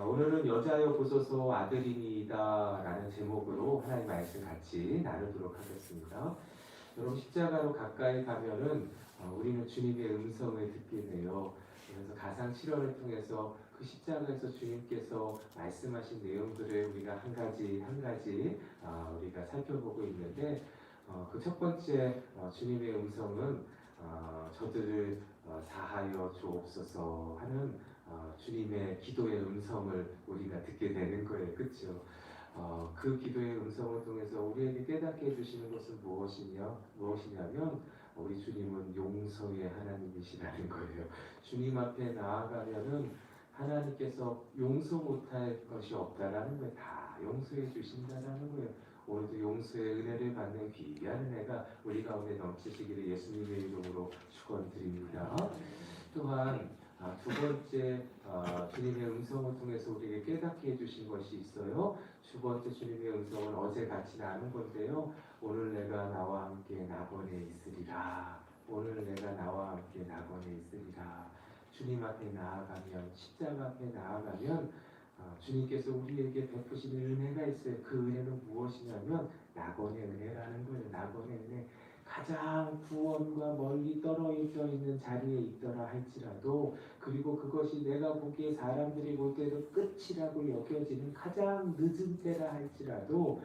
오늘은 여자여 보소서 아들이니이다 라는 제목으로 하나님 말씀 같이 나누도록 하겠습니다. 여러분, 십자가로 가까이 가면은 우리는 주님의 음성을 듣게 돼요. 그래서 가상 실현을 통해서 그 십자가에서 주님께서 말씀하신 내용들을 우리가 한 가지 한 가지 우리가 살펴보고 있는데, 그 첫 번째 주님의 음성은 저들을 사하여 주옵소서 하는 주님의 기도의 음성을 우리가 듣게 되는 거예요. 그렇죠? 그 기도의 음성을 통해서 우리에게 깨닫게 해주시는 것은 무엇이냐면 우리 주님은 용서의 하나님이시라는 거예요. 주님 앞에 나아가면은 하나님께서 용서 못할 것이 없다라는 거예요. 다 용서해 주신다라는 거예요. 오늘도 용서의 은혜를 받는 귀한 은혜가 우리 가운데 넘치시기를 예수님의 이름으로 축원드립니다. 또한 두 번째 주님의 음성을 통해서 우리에게 깨닫게 해주신 것이 있어요. 두 번째 주님의 음성은 어제 같이 나눈 건데요. 오늘 내가 나와 함께 낙원에 있으리라. 오늘 내가 나와 함께 낙원에 있으리라. 주님 앞에 나아가면, 십자가 앞에 나아가면 주님께서 우리에게 베푸시는 은혜가 있어요. 그 은혜는 무엇이냐면 낙원의 은혜라는 거예요. 낙원의 은혜. 가장 구원과 멀리 떨어져 있는 자리에 있더라 할지라도, 그리고 그것이 내가 보기에 사람들이 볼 때도 끝이라고 여겨지는 가장 늦은 때라 할지라도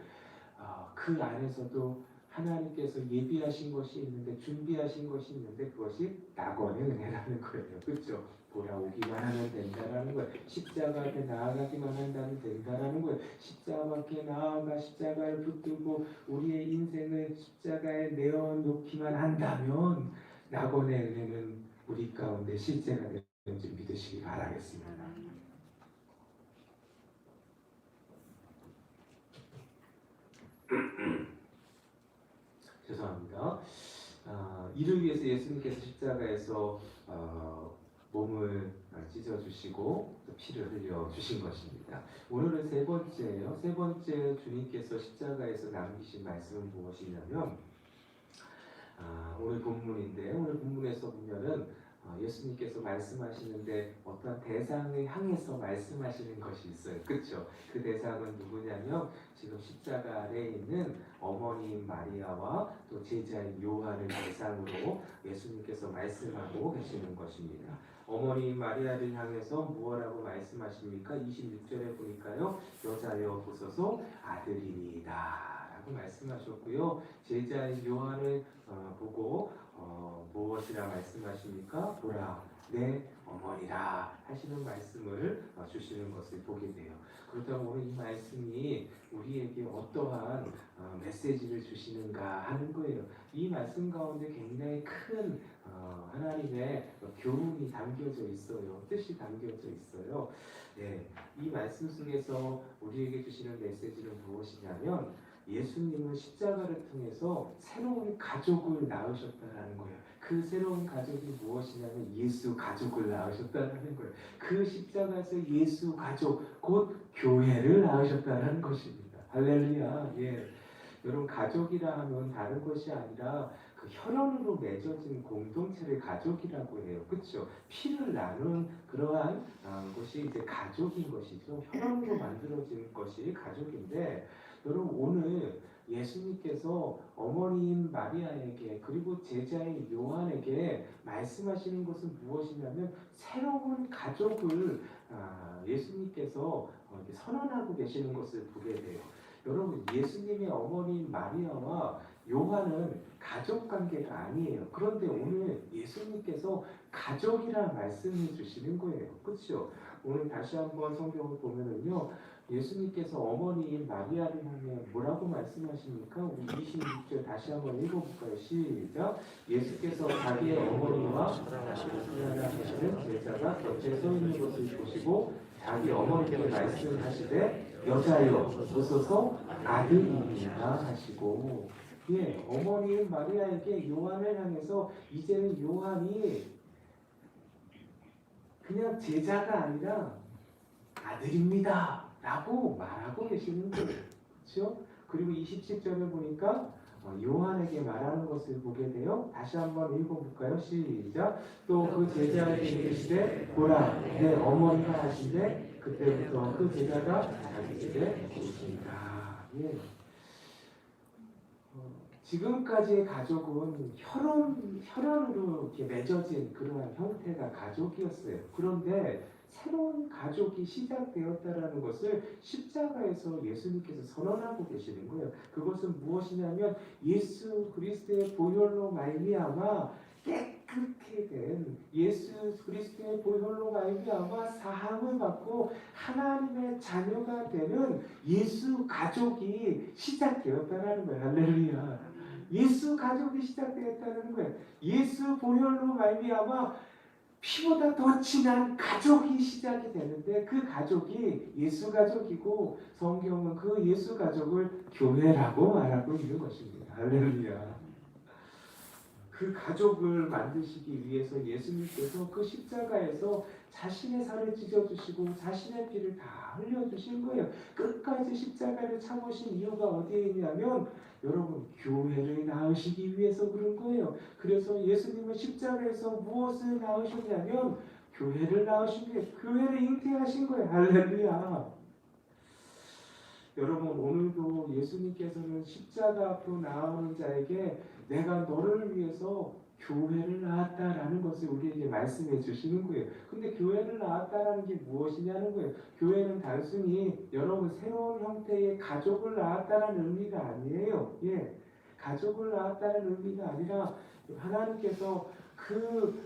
그 안에서도 하나님께서 예비하신 것이 있는데, 준비하신 것이 있는데, 그것이 낙원의 은혜라는 거예요. 그렇죠? 돌아오기만 하면 된다라는 거예요. 십자가 앞에 나아가기만 한다면 된다라는 거예요. 십자가 앞에 나아가 십자가를 붙들고 우리의 인생을 십자가에 내어놓기만 한다면 낙원의 은혜는 우리 가운데 실제가 되는지 믿으시기 바라겠습니다. 죄송합니다. 이를 위해서 예수님께서 십자가에서 몸을 찢어주시고 피를 흘려주신 것입니다. 오늘은 세 번째예요. 세 번째 주님께서 십자가에서 남기신 말씀은 무엇이냐면 오늘 본문인데, 오늘 본문에서 보면은 예수님께서 말씀하시는데 어떤 대상을 향해서 말씀하시는 것이 있어요. 그렇죠? 그 대상은 누구냐면 지금 십자가 아래에 있는 어머니 마리아와 또 제자인 요한을 대상으로 예수님께서 말씀하고 계시는 것입니다. 어머니 마리아를 향해서 무엇라고 말씀하십니까? 26절에 보니까요. 여자여 보소서 아들이니이다 라고 말씀하셨고요. 제자인 요한을 보고 무엇이라 말씀하십니까? 보라 내 어머니라 하시는 말씀을 주시는 것을 보게 돼요. 그렇다면 오늘 이 말씀이 우리에게 어떠한 메시지를 주시는가 하는 거예요. 이 말씀 가운데 굉장히 큰 하나님의 교훈이 담겨져 있어요. 뜻이 담겨져 있어요. 네, 이 말씀 속에서 우리에게 주시는 메시지는 무엇이냐면 예수님은 십자가를 통해서 새로운 가족을 낳으셨다는 거예요. 그 새로운 가족이 무엇이냐면 예수 가족을 낳으셨다는 거예요. 그 십자가에서 예수 가족, 곧 교회를 낳으셨다는 것입니다. 할렐루야. 예. 여러분, 가족이라 하면 다른 것이 아니라 그 혈연으로 맺어진 공동체를 가족이라고 해요. 그렇죠? 피를 나눈 그러한 것이 이제 가족인 것이죠. 혈연으로 만들어진 것이 가족인데, 여러분, 오늘 예수님께서 어머니인 마리아에게 그리고 제자인 요한에게 말씀하시는 것은 무엇이냐면 새로운 가족을 예수님께서 선언하고 계시는 것을 보게 돼요. 여러분, 예수님의 어머니인 마리아와 요한은 가족 관계가 아니에요. 그런데 오늘 예수님께서 가족이라 말씀해 주시는 거예요. 그렇죠? 오늘 다시 한번 성경을 보면은요. 예수님께서 어머니인 마리아를 향해 뭐라고 말씀하십니까? 우리 26절 다시 한번 읽어볼까요? 시작. 예수께서 자기의 어머니와 사랑하시는 제자가 곁에 서 있는 것을 보시고 자기 어머니께 말씀하시되 여자여 보소서 아들이니라 하시고, 예, 어머니인 마리아에게 요한을 향해서 이제는 요한이 그냥 제자가 아니라 아들입니다 라고 말하고 계시는 거예요. 그렇죠? 그리고 27절에 보니까 요한에게 말하는 것을 보게 돼요. 다시 한번 읽어볼까요? 시작. 또 그 제자에게 이르시되 보라 내 어머니가 하신대 그때부터 그 제자가 자기 집에 오신다. 예. 지금까지의 가족은 혈연으로 이렇게 맺어진 그러한 형태가 가족이었어요. 그런데 새로운 가족이 시작되었다라는 것을 십자가에서 예수님께서 선언하고 계시는 거예요. 그것은 무엇이냐면 예수 그리스도의 보혈로 말미암아 깨끗게 된 예수 그리스도의 보혈로 말미암아 사함을 받고 하나님의 자녀가 되는 예수 가족이 시작되었다라는 거예요. 할렐루야. 예수 가족이 시작되었다는 거예요. 예수 보혈로 말미암아 피보다 더 친한 가족이 시작이 되는데 그 가족이 예수 가족이고 성경은 그 예수 가족을 교회라고 말하고 있는 것입니다. 할렐루야. 그 가족을 만드시기 위해서 예수님께서 그 십자가에서 자신의 살을 찢어주시고 자신의 피를 다 흘려주신 거예요. 끝까지 십자가를 참으신 이유가 어디에 있냐면 여러분 교회를 낳으시기 위해서 그런 거예요. 그래서 예수님은 십자가에서 무엇을 낳으셨냐면 교회를 낳으신 거예요. 교회를 잉태하신 거예요. 할렐루야. 여러분 오늘도 예수님께서는 십자가 앞으로 나아오는 자에게 내가 너를 위해서 교회를 낳았다라는 것을 우리에게 말씀해 주시는 거예요. 근데 교회를 낳았다라는 게 무엇이냐는 거예요. 교회는 단순히 여러분 새로운 형태의 가족을 낳았다라는 의미가 아니에요. 예, 가족을 낳았다는 의미가 아니라 하나님께서 그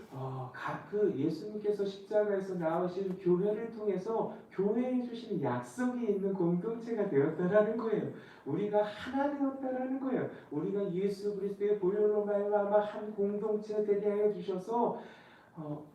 예수님께서 십자가에서 나오신 교회를 통해서 교회에 주시는 약속이 있는 공동체가 되었다라는 거예요. 우리가 하나 되었다라는 거예요. 우리가 예수 그리스도의 보혈로 말미암아 한 공동체 되게 하여 주셔서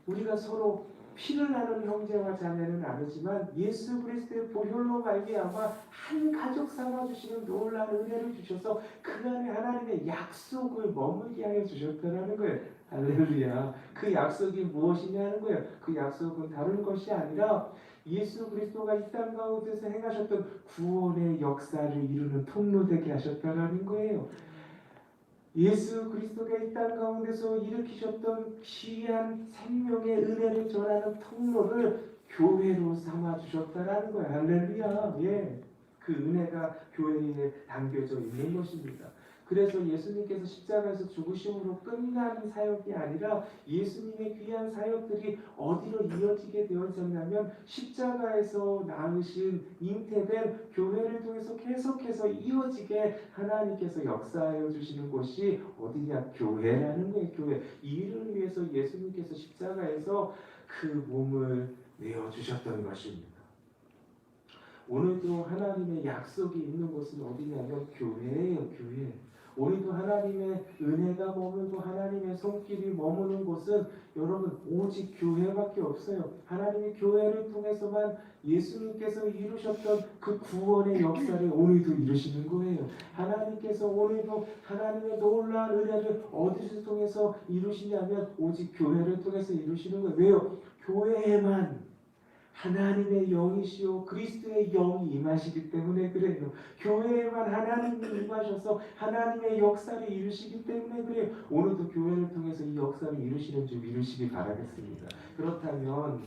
우리가 서로 피를 나눈 형제와 자매는 아니지만 예수 그리스도의 보혈로 말미암아 한 가족 삼아 주시는 놀라운 은혜를 주셔서 그 안에 하나님의 약속을 머물게 하여 주셨다는 거예요. 할렐루야. 그 약속이 무엇이냐는 거예요. 그 약속은 다른 것이 아니라 예수 그리스도가 이 땅 가운데서 행하셨던 구원의 역사를 이루는 통로 되게 하셨다는 거예요. 예수 그리스도가 이 땅 가운데서 일으키셨던 귀한 생명의 은혜를 전하는 통로를 교회로 삼아 주셨다라는 거예요. 할렐루야. 예. 그 은혜가 교회에 담겨져 있는 것입니다. 그래서 예수님께서 십자가에서 죽으심으로 끝난 사역이 아니라 예수님의 귀한 사역들이 어디로 이어지게 되어졌냐면 십자가에서 낳으신 잉태된 교회를 통해서 계속해서 이어지게 하나님께서 역사하여 주시는 곳이 어디냐? 교회라는 거예요. 교회. 이 일을 위해서 예수님께서 십자가에서 그 몸을 내어주셨던 것입니다. 오늘도 하나님의 약속이 있는 곳은 어디냐면 교회예요. 교회. 오늘도 하나님의 은혜가 머물고 하나님의 손길이 머무는 곳은 여러분 오직 교회밖에 없어요. 하나님의 교회를 통해서만 예수님께서 이루셨던 그 구원의 역사를 오늘도 이루시는 거예요. 하나님께서 오늘도 하나님의 놀라운 은혜를 어디서 통해서 이루시냐면 오직 교회를 통해서 이루시는 거예요. 왜요? 교회에만 하나님의 영이시오 그리스도의 영이 임하시기 때문에 그래요. 교회에만 하나님이 임하셔서 하나님의 역사를 이루시기 때문에 그래요. 오늘도 교회를 통해서 이 역사를 이루시는 줄 믿으시기 바라겠습니다. 그렇다면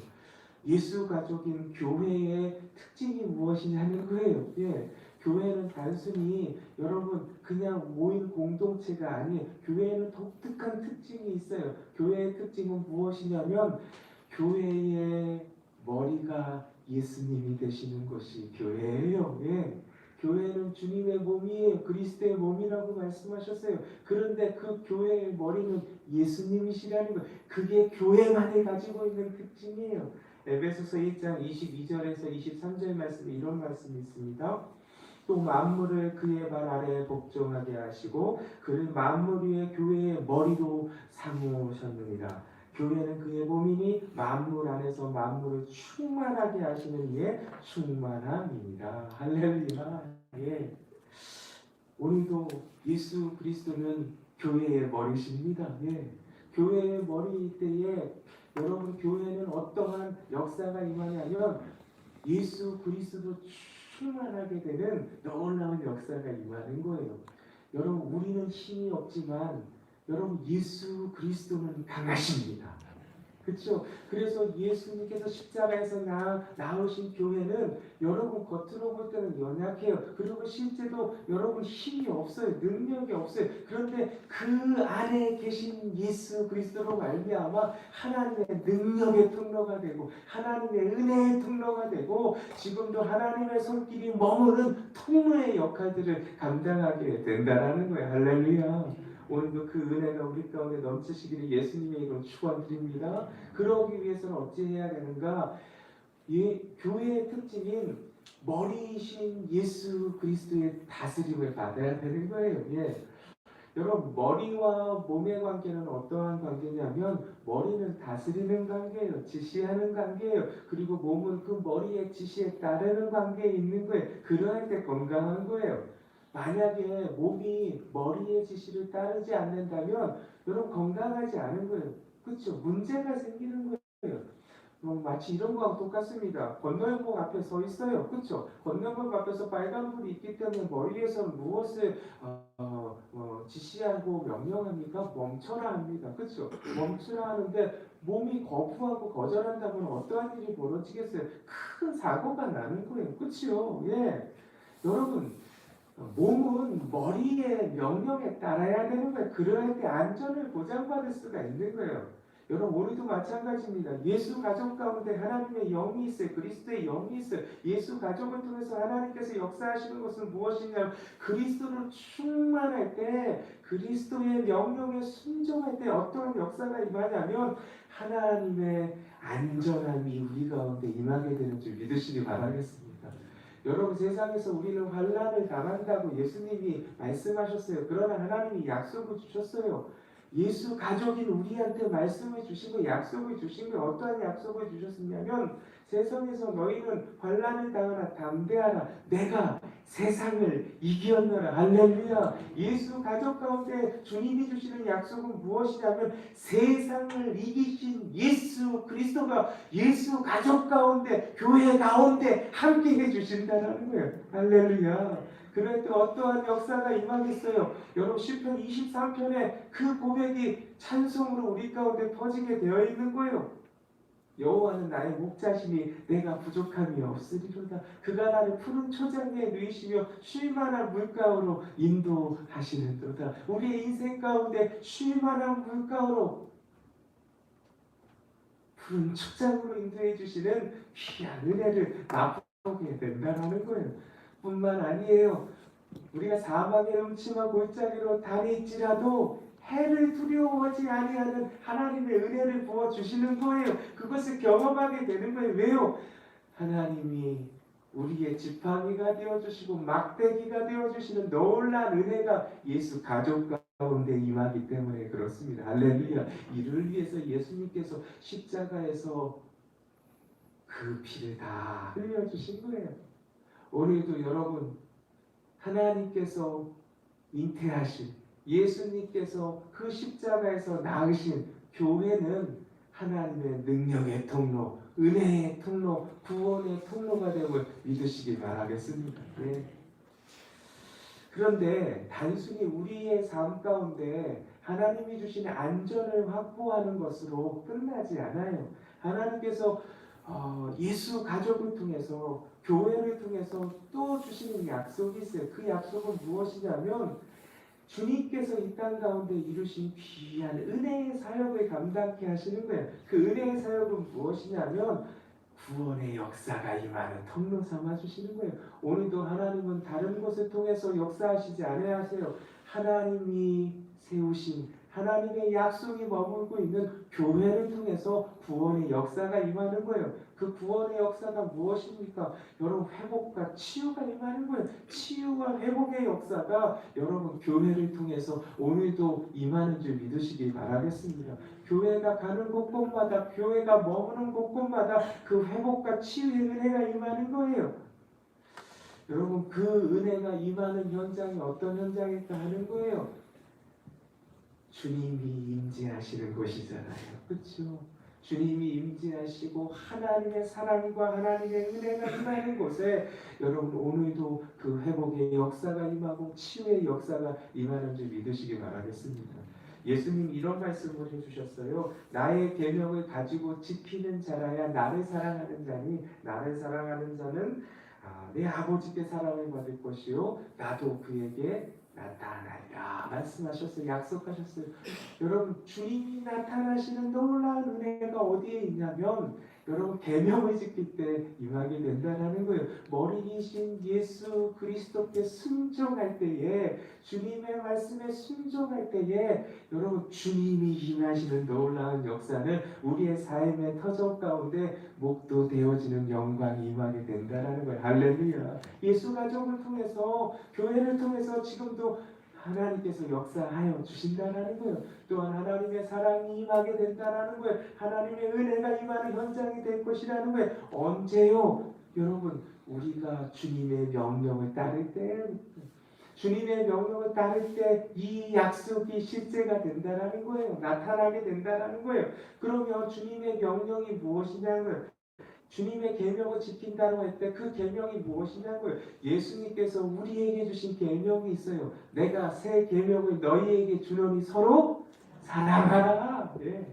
예수 가족인 교회의 특징이 무엇이냐는 거예요. 예. 교회는 단순히 여러분 그냥 모인 공동체가 아니에요. 교회에는 독특한 특징이 있어요. 교회의 특징은 무엇이냐면 교회의 머리가 예수님이 되시는 것이 교회예요. 예. 교회는 주님의 몸이에요. 그리스도의 몸이라고 말씀하셨어요. 그런데 그 교회의 머리는 예수님이시라는 것. 그게 교회만이 가지고 있는 특징이에요. 에베소서 1장 22절에서 23절 말씀에 이런 말씀이 있습니다. 또 만물을 그의 발 아래에 복종하게 하시고 그를 만물 위에 교회의 머리로 삼으셨느니라. 교회는 그의 몸이니 만물 안에서 만물을 충만하게 하시는 이의 충만함이니라. 할렐루야. 예. 오늘도 예수 그리스도는 교회의 머리십니다. 예. 교회의 머리 때에 여러분 교회는 어떠한 역사가 임하냐면 예수 그리스도 충만하게 되는 놀라운 역사가 임하는 거예요. 여러분 우리는 힘이 없지만 여러분 예수 그리스도는 강하십니다. 그렇죠? 그래서 예수님께서 십자가에서 나오신 교회는 여러분 겉으로 볼 때는 연약해요. 그리고 실제로 여러분 힘이 없어요. 능력이 없어요. 그런데 그 안에 계신 예수 그리스도로 말미암아 하나님의 능력의 통로가 되고 하나님의 은혜의 통로가 되고 지금도 하나님의 손길이 머무는 통로의 역할들을 감당하게 된다는 거예요. 할렐루야. 오늘도 그 은혜가 우리 가운데 넘치시기를 예수님의 이름으로 축원드립니다. 그러기 위해서는 어찌해야 되는가? 교회의 특징인 머리이신 예수 그리스도의 다스림을 받아야 되는 거예요. 예. 여러분 머리와 몸의 관계는 어떠한 관계냐면 머리는 다스리는 관계예요. 지시하는 관계예요. 그리고 몸은 그 머리의 지시에 따르는 관계에 있는 거예요. 그러할 때 건강한 거예요. 만약에 몸이 머리의 지시를 따르지 않는다면 여러분 건강하지 않은 거예요. 그렇죠? 문제가 생기는 거예요. 마치 이런 거하고 똑같습니다. 건너연복 앞에 서 있어요. 그렇죠? 건너연복 앞에서 빨간불이 있기 때문에 머리에서는 무엇을 지시하고 명령합니까? 멈춰라 합니다. 그렇죠? 멈추라 하는데 몸이 거부하고 거절한다면 어떠한 일이 벌어지겠어요? 큰 사고가 나는 거예요. 그렇죠? 예. 여러분 몸은 머리의 명령에 따라야 되는 거예요. 그럴 때 안전을 보장받을 수가 있는 거예요. 여러분 오늘도 마찬가지입니다. 예수 가족 가운데 하나님의 영이 있어요. 그리스도의 영이 있어요. 예수 가족을 통해서 하나님께서 역사하시는 것은 무엇이냐면 그리스도를 충만할 때 그리스도의 명령에 순종할 때 어떠한 역사가 임하냐면 하나님의 안전함이 우리 가운데 임하게 되는 줄 믿으시기 바라겠습니다. 여러분 세상에서 우리는 환난을 당한다고 예수님이 말씀하셨어요. 그러나 하나님이 약속을 주셨어요. 예수 가족인 우리한테 말씀을 주시고 약속을 주신 게 어떠한 약속을 주셨냐면 세상에서 너희는 환난을 당하나 담대하라. 내가 세상을 이겼노라. 할렐루야. 예수 가족 가운데 주님이 주시는 약속은 무엇이냐면 세상을 이기신 예수 그리스도가 예수 가족 가운데 교회 가운데 함께 해주신다는 거예요. 할렐루야. 그럴 때 어떠한 역사가 임하겠어요. 여러분 시편 23편에 그 고백이 찬송으로 우리 가운데 퍼지게 되어 있는 거예요. 여호와는 나의 목자시니 내가 부족함이 없으리로다. 그가 나를 푸른 초장에 누이시며 쉴만한 물가로 인도하시는도다. 우리의 인생 가운데 쉴만한 물가로 푸른 초장으로 인도해 주시는 귀한 은혜를 맛보게 된다는 거예요. 뿐만 아니에요. 우리가 사막의 음침한 골짜기로 다닐지라도 해를 두려워하지 아니하는 하나님의 은혜를 부어주시는 거예요. 그것을 경험하게 되는 거예요. 왜요? 하나님이 우리의 지팡이가 되어주시고 막대기가 되어주시는 놀라운 은혜가 예수 가족 가운데 임하기 때문에 그렇습니다. 할렐루야. 이를 위해서 예수님께서 십자가에서 그 피를 다 흘려주신 거예요. 오늘도 여러분 하나님께서 잉태하신 예수님께서 그 십자가에서 낳으신 교회는 하나님의 능력의 통로, 은혜의 통로, 구원의 통로가 됨을 믿으시길 바라겠습니다. 네. 그런데 단순히 우리의 삶 가운데 하나님이 주신 안전을 확보하는 것으로 끝나지 않아요. 하나님께서 예수 가족을 통해서 교회를 통해서 또 주시는 약속이 있어요. 그 약속은 무엇이냐면 주님께서 이 땅 가운데 이루신 귀한 은혜의 사역을 감당케 하시는 거예요. 그 은혜의 사역은 무엇이냐면 구원의 역사가 임하는 통로 삼아 주시는 거예요. 오늘도 하나님은 다른 곳을 통해서 역사하시지 않으세요. 하나님이 세우신 하나님의 약속이 머물고 있는 교회를 통해서 구원의 역사가 임하는 거예요. 그 구원의 역사가 무엇입니까? 여러분 회복과 치유가 임하는 거예요. 치유와 회복의 역사가 여러분 교회를 통해서 오늘도 임하는 줄 믿으시기 바라겠습니다. 교회가 가는 곳곳마다 교회가 머무는 곳곳마다 그 회복과 치유의 은혜가 임하는 거예요. 여러분 그 은혜가 임하는 현장이 어떤 현장일까 하는 거예요. 주님이 임재하시는 곳이잖아요. 그렇죠? 주님이 임재하시고 하나님의 사랑과 하나님의 은혜가 임하는 곳에 여러분 오늘도 그 회복의 역사가 임하고 치유의 역사가 임하는 줄 믿으시기 바라겠습니다. 예수님 이런 말씀을 해주셨어요. 나의 계명을 가지고 지키는 자라야 나를 사랑하는 자니 나를 사랑하는 자는 내 아버지께 사랑을 받을 것이요 나도 그에게 나타나리라 말씀하셨어요. 약속하셨어요. 여러분 주님이 나타나시는 놀라운 은혜가 어디에 있냐면 여러분 계명을 지킬 때 임하게 된다는 거예요. 머리이신 예수 그리스도께 순종할 때에 주님의 말씀에 순종할 때에 여러분 주님이 임하시는 놀라운 역사는 우리의 삶의 터전 가운데 목도되어지는 영광이 임하게 된다는 거예요. 할렐루야. 예수 가족을 통해서 교회를 통해서 지금도 하나님께서 역사하여 주신다는 거예요. 또한 하나님의 사랑이 임하게 된다는 거예요. 하나님의 은혜가 임하는 현장이 될 것이라는 거예요. 언제요? 여러분 우리가 주님의 명령을 따를 때 주님의 명령을 따를 때 이 약속이 실제가 된다는 거예요. 나타나게 된다는 거예요. 그러면 주님의 명령이 무엇이냐면 주님의 계명을 지킨다고 할 때 그 계명이 무엇이냐고요. 예수님께서 우리에게 주신 계명이 있어요. 내가 새 계명을 너희에게 주노니 서로 사랑하라. 예.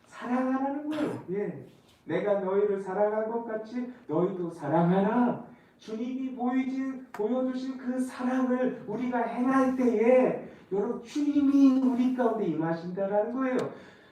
사랑하라는 거예요. 예. 내가 너희를 사랑한 것 같이 너희도 사랑하라. 주님이 보여주신 그 사랑을 우리가 행할 때에 여러분 주님이 우리 가운데 임하신다는 거예요.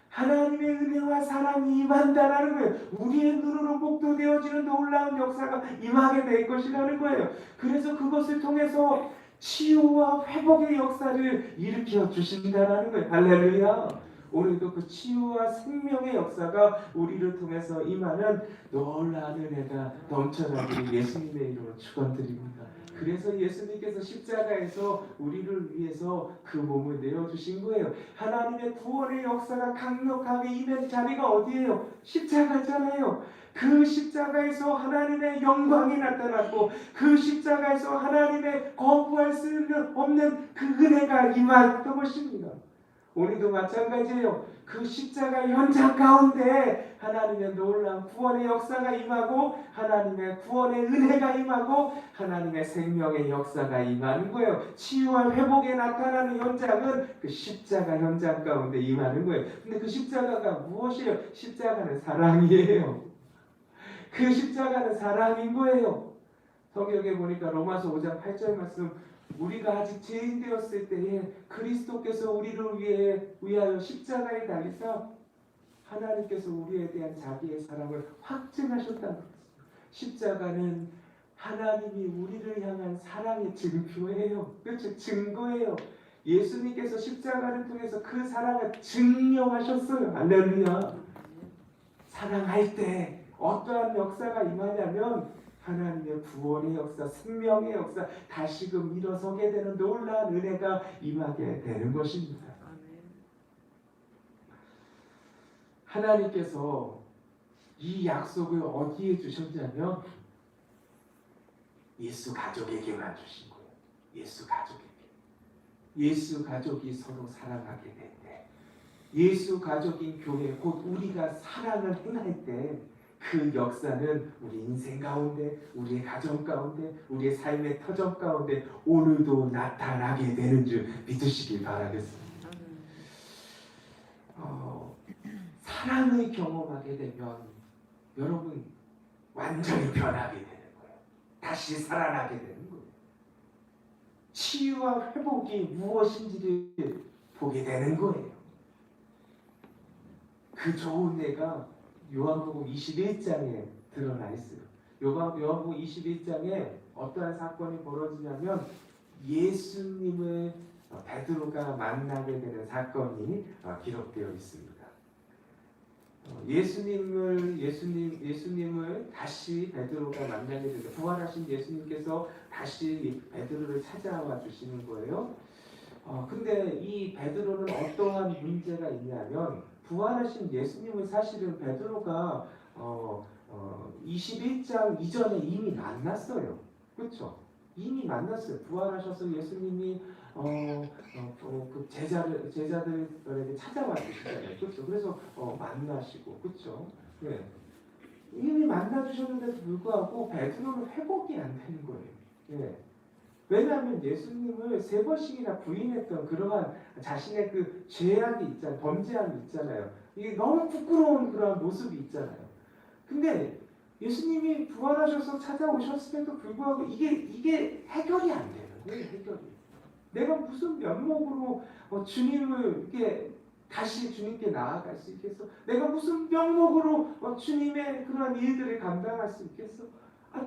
하나님의 은혜와 사랑이 임한다라는 거예요. 우리의 눈으로 목도되어지는 놀라운 역사가 임하게 될 것이라는 거예요. 그래서 그것을 통해서 치유와 회복의 역사를 일으켜 주신다라는 거예요. 할렐루야. 오늘도 그 치유와 생명의 역사가 우리를 통해서 임하는 놀라운 은혜가 넘쳐나기를 예수님의 이름으로 축원드립니다. 그래서 예수님께서 십자가에서 우리를 위해서 그 몸을 내어주신 거예요. 하나님의 구원의 역사가 강력하게 임한 자리가 어디예요? 십자가잖아요. 그 십자가에서 하나님의 영광이 나타났고 그 십자가에서 하나님의 거부할 수 없는 그 은혜가 임했던 것입니다. 우리도 마찬가지예요. 그 십자가 현장 가운데 하나님의 놀라운 구원의 역사가 임하고 하나님의 구원의 은혜가 임하고 하나님의 생명의 역사가 임하는 거예요. 치유와 회복에 나타나는 현장은 그 십자가 현장 가운데 임하는 거예요. 근데 그 십자가가 무엇이에요? 십자가는 사랑이에요. 그 십자가는 사랑인 거예요. 성경에 보니까 로마서 5장 8절 말씀 우리가 아직 죄인 되었을 때에 그리스도께서 우리를 위하여 십자가에 달리사 하나님께서 우리에 대한 자기의 사랑을 확증하셨다는 것입니다. 십자가는 하나님이 우리를 향한 사랑의 증표예요. 그렇죠? 증거예요. 예수님께서 십자가를 통해서 그 사랑을 증명하셨어요. 할렐루야. 사랑할 때 어떠한 역사가 임하냐면 하나님의 구원의 역사, 생명의 역사, 다시금 일어서게 되는 놀라운 은혜가 임하게 되는 것입니다. 하나님께서 이 약속을 어디에 주셨냐면 예수 가족에게만 주신 거예요. 예수 가족에게. 예수 가족이 서로 사랑하게 될 때, 예수 가족인 교회, 곧 우리가 사랑을 행할 때 그 역사는 우리 인생 가운데, 우리의 가정 가운데, 우리의 삶의 터전 가운데 오늘도 나타나게 되는 줄 믿으시길 바라겠습니다. 사랑을 경험하게 되면 여러분 완전히 변하게 되는 거예요. 다시 살아나게 되는 거예요. 치유와 회복이 무엇인지를 보게 되는 거예요. 그 좋은 예가 요한복음 21장에 드러나 있어요. 요한복음 21장에 어떠한 사건이 벌어지냐면 예수님을 베드로가 만나게 되는 사건이 기록되어 있습니다. 예수님을 다시 베드로가 만나게 되는 부활하신 예수님께서 다시 베드로를 찾아와 주시는 거예요. 근데 이 베드로는 어떠한 문제가 있냐면 부활하신 예수님을 사실은 베드로가 21장 이전에 이미 만났어요. 그렇죠? 이미 만났어요. 부활하셔서 예수님이 그 제자들에게 찾아와 주시잖아요. 그렇죠? 그래서 만나시고, 그렇죠? 네. 이미 만나 주셨는데도 불구하고 베드로는 회복이 안 되는 거예요. 네. 왜냐하면 예수님을 3번씩이나 부인했던 그러한 자신의 그 죄악이 있잖아요. 범죄함이 있잖아요. 이게 너무 부끄러운 그러한 모습이 있잖아요. 근데 예수님이 부활하셔서 찾아오셨음에도 불구하고 이게 해결이 안 되는 거예요. 해결이. 내가 무슨 면목으로 주님을 이렇게 다시 주님께 나아갈 수 있겠어? 내가 무슨 명목으로 주님의 그러한 일들을 감당할 수 있겠어?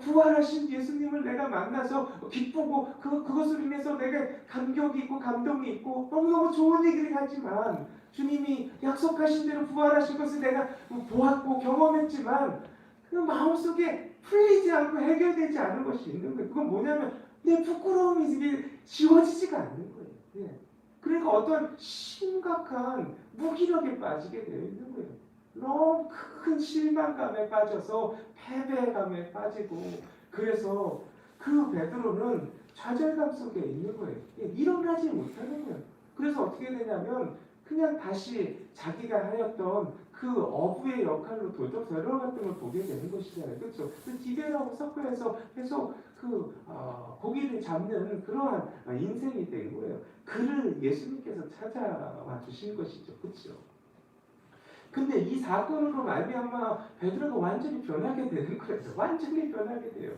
부활하신 예수님을 내가 만나서 기쁘고 그것을 인해서 내가 감격이 있고 감동이 있고 너무너무 좋은 얘기를 하지만 주님이 약속하신 대로 부활하신 것을 내가 보았고 경험했지만 그 마음속에 풀리지 않고 해결되지 않은 것이 있는 거예요. 그건 뭐냐면 내 부끄러움이 이게 지워지지가 않는 거예요. 예. 그러니까 어떤 심각한 무기력에 빠지게 되어 있는 거예요. 너무 큰 실망감에 빠져서 패배감에 빠지고 그래서 그 베드로는 좌절감 속에 있는 거예요. 일어나지 못하는 거예요. 그래서 어떻게 되냐면 그냥 다시 자기가 하였던 그 어부의 역할로 도적 들어갔던 걸 보게 되는 것이잖아요. 그렇죠? 그 디베라고 섞어서 계속 고기를 잡는 그러한 인생이 된 거예요. 그를 예수님께서 찾아와 주신 것이죠. 그렇죠? 근데 이 사건으로 말미암아 베드로가 완전히 변하게 되는 거예요. 완전히 변하게 돼요.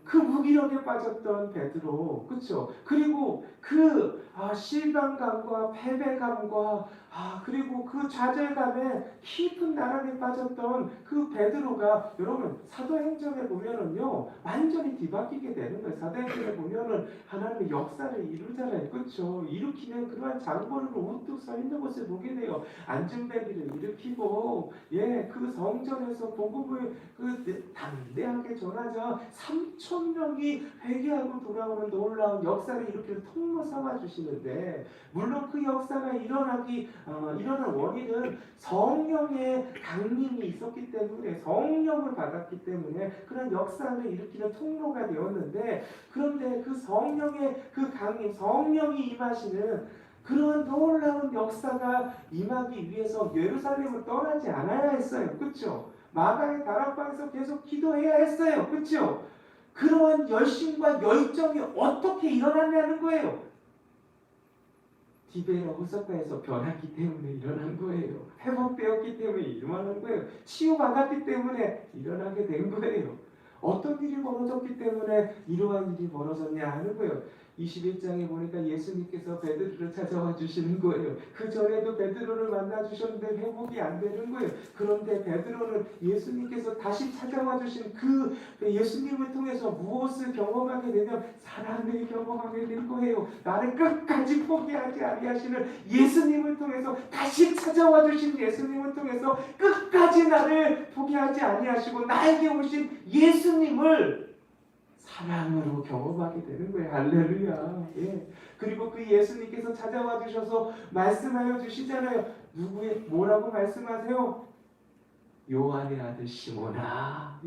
그 무기력에 빠졌던 베드로, 그렇죠? 그리고 그 실망감과 패배감과 그리고 그 좌절감에 깊은 나락에 빠졌던 그 베드로가 여러분 사도행전에 보면은요 완전히 뒤바뀌게 되는 거예요. 사도행전에 보면은 하나님의 역사를 이루잖아요, 그렇죠? 일으키는 그러한 장본으로 우뚝 서 있는 것을 보게 돼요. 안전벨기를 일으키고, 그 성전에서 복음을 담대하게 전하자 3,000명이 회개하고 돌아오는 놀라운 역사를 일으키는 통로 삼아 주시는데, 물론 그 역사가 일어난 원인은 성령의 강림이 있었기 때문에, 성령을 받았기 때문에 그런 역사를 일으키는 통로가 되었는데, 그런데 그 성령의 그 강림, 성령이 임하시는 그런 놀라운 역사가 임하기 위해서 예루살렘을 떠나지 않아야 했어요. 그렇죠? 마가의 다락방에서 계속 기도해야 했어요. 그렇죠? 그러한 열심과 열정이 어떻게 일어났냐는 거예요. 디베라 호숫가에서 변했기 때문에 일어난 거예요. 회복되었기 때문에 일어난 거예요. 치유받았기 때문에 일어나게 된 거예요. 어떤 일이 벌어졌기 때문에 이러한 일이 벌어졌냐 하는 거예요. 21장에 보니까 예수님께서 베드로를 찾아와 주시는 거예요. 그 전에도 베드로를 만나 주셨는데 회복이 안 되는 거예요. 그런데 베드로는 예수님께서 다시 찾아와 주신 그 예수님을 통해서 무엇을 경험하게 되면 사랑을 경험하게 될 거예요. 나를 끝까지 포기하지 아니하시는 예수님을 통해서, 다시 찾아와 주신 예수님을 통해서 끝까지 나를 포기하지 아니하시고 나에게 오신 예수님을 사랑으로 경험하게 되는 거예요. 할렐루야. 그리고 그 예수님께서 찾아와 주셔서 말씀하여 주시잖아요. 뭐라고 말씀하세요? 요한의 아들 시몬아.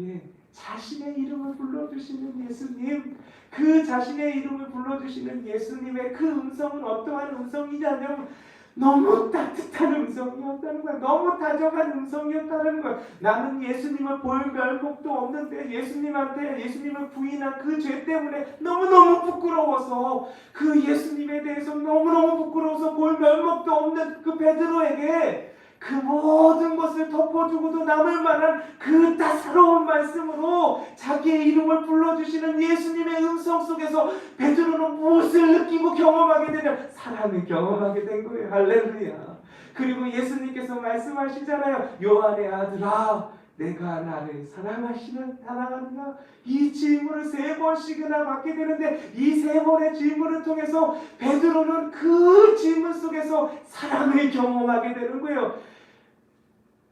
자신의 이름을 불러주시는 예수님, 그 자신의 이름을 불러주시는 예수님의 그 음성은 어떠한 음성이냐면 너무 따뜻한 음성이었다는 거야. 너무 다정한 음성이었다는 거야. 나는 예수님을 볼 면목도 없는데 예수님을 부인한 그 죄 때문에 너무너무 부끄러워서, 그 예수님에 대해서 너무너무 부끄러워서 볼 면목도 없는 그 베드로에게 그 모든 것을 덮어주고도 남을 만한 그 따사로운 말씀으로 자기의 이름을 불러주시는 예수님의 음성 속에서 베드로는 무엇을 느끼고 경험하게 되냐? 사랑을 경험하게 된 거예요. 할렐루야. 그리고 예수님께서 말씀하시잖아요. 요한의 아들아, 내가 나를 사랑하느냐? 이 질문을 3번씩이나 받게 되는데, 이 3번의 질문을 통해서 베드로는 그 질문 속에서 사랑을 경험하게 되는 거예요.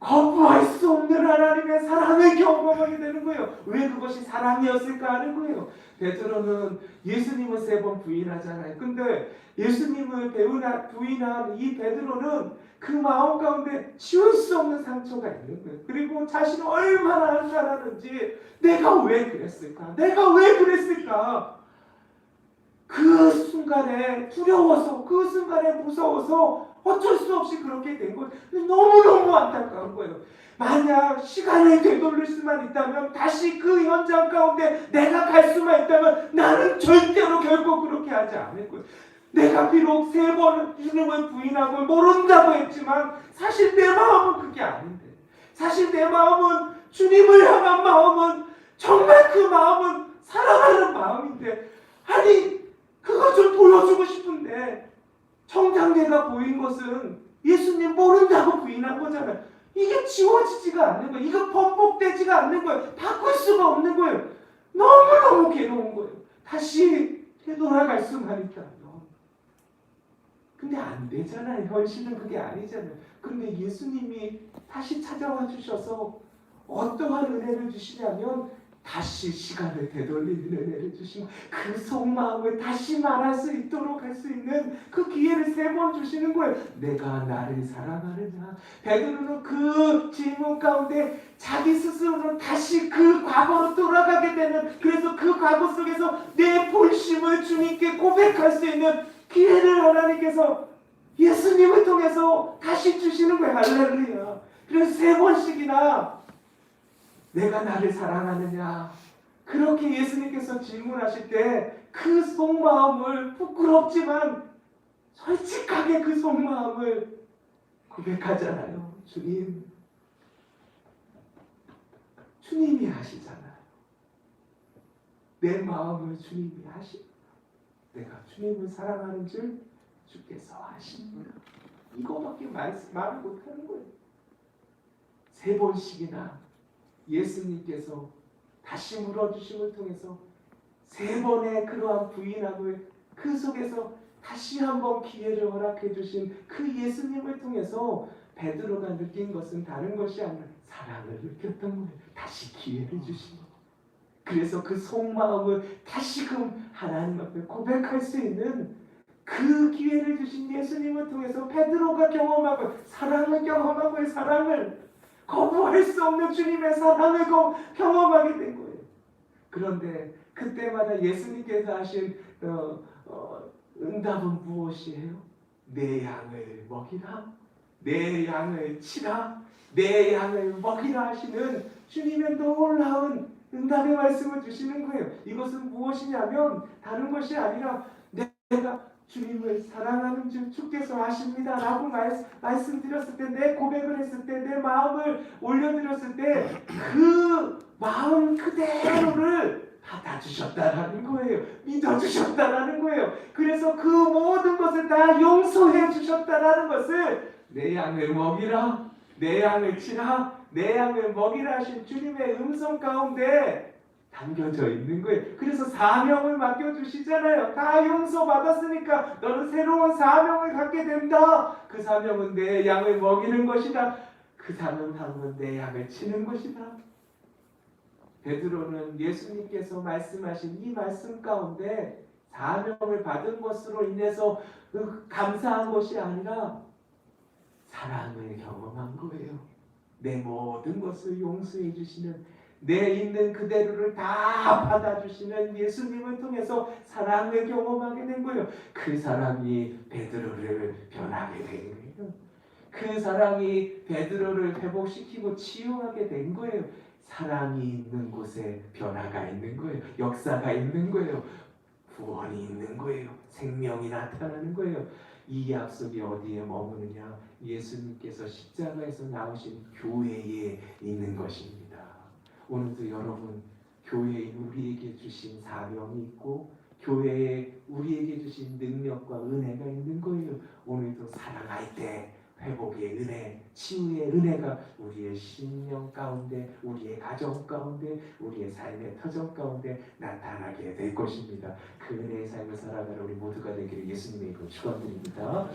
거부할 수 없는 하나님의 사랑을 경험하게 되는 거예요. 왜 그것이 사랑이었을까 하는 거예요. 베드로는 예수님을 3번 부인하잖아요. 근데 예수님을 부인한 이 베드로는 그 마음 가운데 지울 수 없는 상처가 있는 거예요. 그리고 자신은 얼마나 한가라는지, 내가 왜 그랬을까? 그 순간에 두려워서, 그 순간에 무서워서 어쩔 수 없이 그렇게 된 거예요. 너무너무 안타까운 거예요. 만약 시간을 되돌릴 수만 있다면, 다시 그 현장 가운데 내가 갈 수만 있다면 나는 절대로 결코 그렇게 하지 않을 거예요. 내가 비록 3번 주님을 부인하고 모른다고 했지만 사실 내 마음은 그게 아닌데, 사실 내 마음은, 주님을 향한 마음은, 정말 그 마음은 사랑하는 마음인데, 아니 그거 좀 보여주고 싶은데 정작 내가 보인 것은 예수님 모른다고 부인한 거잖아요. 이게 지워지지가 않는 거예요. 이거 번복되지가 않는 거예요. 바꿀 수가 없는 거예요. 너무너무 괴로운 거예요. 다시 되돌아갈 수만 있다면. 근데 안 되잖아요. 현실은 그게 아니잖아요. 그런데 예수님이 다시 찾아와 주셔서 어떠한 은혜를 주시냐면, 다시 시간을 되돌리는 은혜를 주시고, 그 속마음을 다시 말할 수 있도록 할 수 있는 그 기회를 3번 주시는 거예요. 내가 나를 사랑하느냐? 베드로는 그 질문 가운데 자기 스스로는 다시 그 과거로 돌아가게 되는, 그래서 그 과거 속에서 내 본심을 주님께 고백할 수 있는 기회를 하나님께서 예수님을 통해서 다시 주시는 거예요. 할렐루야. 그래서 3번씩이나 내가 나를 사랑하느냐, 그렇게 예수님께서 질문하실 때 그 속마음을, 부끄럽지만 솔직하게 그 속마음을 고백하잖아요. 주님이 하시잖아요. 내 마음을 주님이 하시. 내가 주님을 사랑하는 줄 주께서 아십니다. 이거밖에 말을 못하는 거예요. 3번씩이나 예수님께서 다시 물어주심을 통해서 3번의 그러한 부인함을, 그 속에서 다시 한번 기회를 허락해 주신 그 예수님을 통해서 베드로가 느낀 것은 다른 것이 아니라 사랑을 느꼈던 거예요. 다시 기회를 주신 거예요. 그래서 그 속마음을 다시금 하나님 앞에 고백할 수 있는 그 기회를 주신 예수님을 통해서 베드로가 경험하고, 사랑을 경험하고, 사랑을 거부할 수 없는 주님의 사랑을 경험하게 된 거예요. 그런데 그때마다 예수님께서 하신 응답은 무엇이에요? 내 양을 먹이라, 내 양을 치라, 내 양을 먹이라 하시는 주님의 놀라운 응답의 말씀을 주시는 거예요. 이것은 무엇이냐면 다른 것이 아니라, 내가 주님을 사랑하는 줄 주께서 아십니다 라고 말씀드렸을 때, 내 고백을 했을 때, 내 마음을 올려드렸을 때 그 마음 그대로를 받아주셨다라는 거예요. 믿어주셨다라는 거예요. 그래서 그 모든 것을 다 용서해 주셨다라는 것을, 내 양을 먹이라, 내 양을 치라, 내 양을 먹이라 하신 주님의 음성 가운데 담겨져 있는 거예요. 그래서 사명을 맡겨주시잖아요. 다 용서받았으니까 너는 새로운 사명을 갖게 된다. 그 사명은 내 양을 먹이는 것이다. 그 사명은 내 양을 치는 것이다. 베드로는 예수님께서 말씀하신 이 말씀 가운데 사명을 받은 것으로 인해서 감사한 것이 아니라 사랑을 경험한 거예요. 내 모든 것을 용서해 주시는, 내 있는 그대로를 다 받아주시는 예수님을 통해서 사랑을 경험하게 된 거예요. 그 사랑이 베드로를 변하게 된 거예요. 그 사랑이 베드로를 회복시키고 치유하게 된 거예요. 사랑이 있는 곳에 변화가 있는 거예요. 역사가 있는 거예요. 구원이 있는 거예요. 생명이 나타나는 거예요. 이 약속이 어디에 머무느냐? 예수님께서 십자가에서 나오신 교회에 있는 것입니다. 오늘도 여러분, 교회에 우리에게 주신 사명이 있고, 교회에 우리에게 주신 능력과 은혜가 있는 거예요. 오늘도 사랑할 때 회복의 은혜, 치유의 은혜가 우리의 심령 가운데, 우리의 가정 가운데, 우리의 삶의 터전 가운데 나타나게 될 것입니다. 그 은혜의 삶을 살아가는 우리 모두가 되기를 예수님의 이름으로 축원드립니다.